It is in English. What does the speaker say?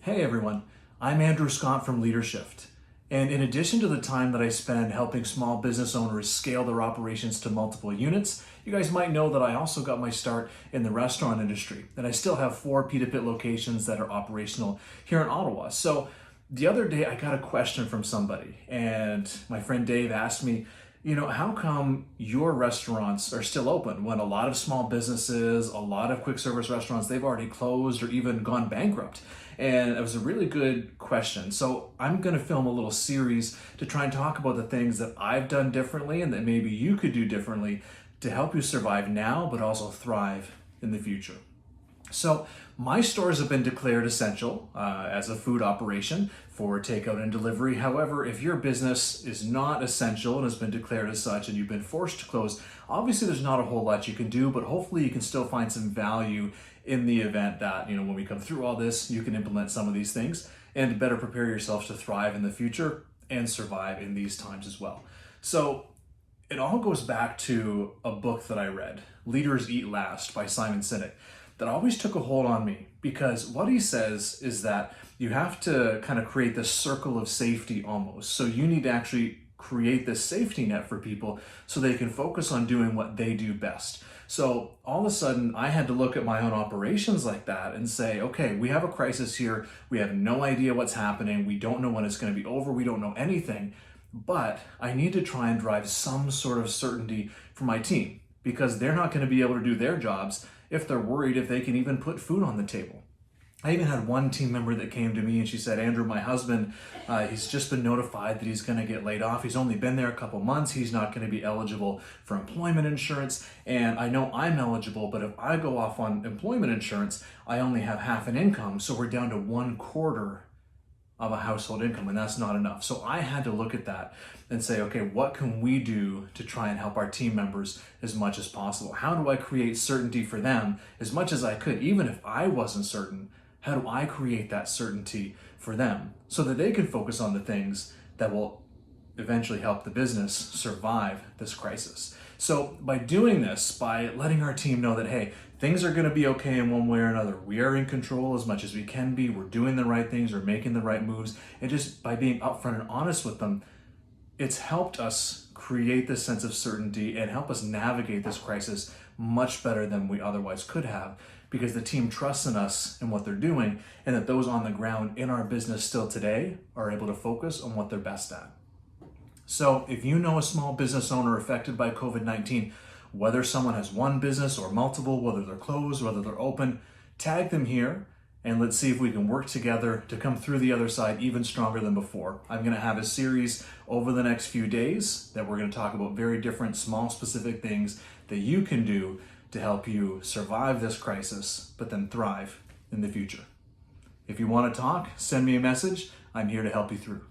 Hey everyone, I'm Andrew Scott from LeaderShift. And in addition to the time that I spend helping small business owners scale their operations to multiple units, you guys might know that I also got my start in the restaurant industry. And I still have 4 Pita Pit locations that are operational here in Ottawa. So the other day I got a question from somebody, and my friend Dave asked me, how come your restaurants are still open when a lot of small businesses, a lot of quick service restaurants, they've already closed or even gone bankrupt? And it was a really good question. So I'm going to film a little series to try and talk about the things that I've done differently and that maybe you could do differently to help you survive now, but also thrive in the future. So my stores have been declared essential as a food operation for takeout and delivery. However, if your business is not essential and has been declared as such and you've been forced to close, obviously there's not a whole lot you can do, but hopefully you can still find some value in the event that, when we come through all this, you can implement some of these things and better prepare yourself to thrive in the future and survive in these times as well. So it all goes back to a book that I read, Leaders Eat Last by Simon Sinek, that always took a hold on me, because what he says is that you have to kind of create this circle of safety almost. So you need to actually create this safety net for people so they can focus on doing what they do best. So all of a sudden I had to look at my own operations like that and say, okay, we have a crisis here. We have no idea what's happening. We don't know when it's going to be over. We don't know anything, but I need to try and drive some sort of certainty for my team, because they're not going to be able to do their jobs if they're worried if they can even put food on the table. I even had one team member that came to me and she said, Andrew, my husband, he's just been notified that he's going to get laid off. He's only been there a couple months. He's not going to be eligible for employment insurance. And I know I'm eligible, but if I go off on employment insurance, I only have half an income. So we're down to 1/4 of a household income, and that's not enough. So I had to look at that and say, okay, what can we do to try and help our team members as much as possible? How do I create certainty for them as much as I could? Even if I wasn't certain, how do I create that certainty for them so that they can focus on the things that will eventually help the business survive this crisis? So by doing this, by letting our team know that, hey, things are going to be okay in one way or another. We are in control as much as we can be. We're doing the right things. We're making the right moves. And just by being upfront and honest with them, it's helped us create this sense of certainty and help us navigate this crisis much better than we otherwise could have, because the team trusts in us and what they're doing, and that those on the ground in our business still today are able to focus on what they're best at. So if you know a small business owner affected by COVID-19, whether someone has one business or multiple, whether they're closed, whether they're open, tag them here and let's see if we can work together to come through the other side even stronger than before. I'm going to have a series over the next few days that we're going to talk about very different, small, specific things that you can do to help you survive this crisis, but then thrive in the future. If you want to talk, send me a message. I'm here to help you through.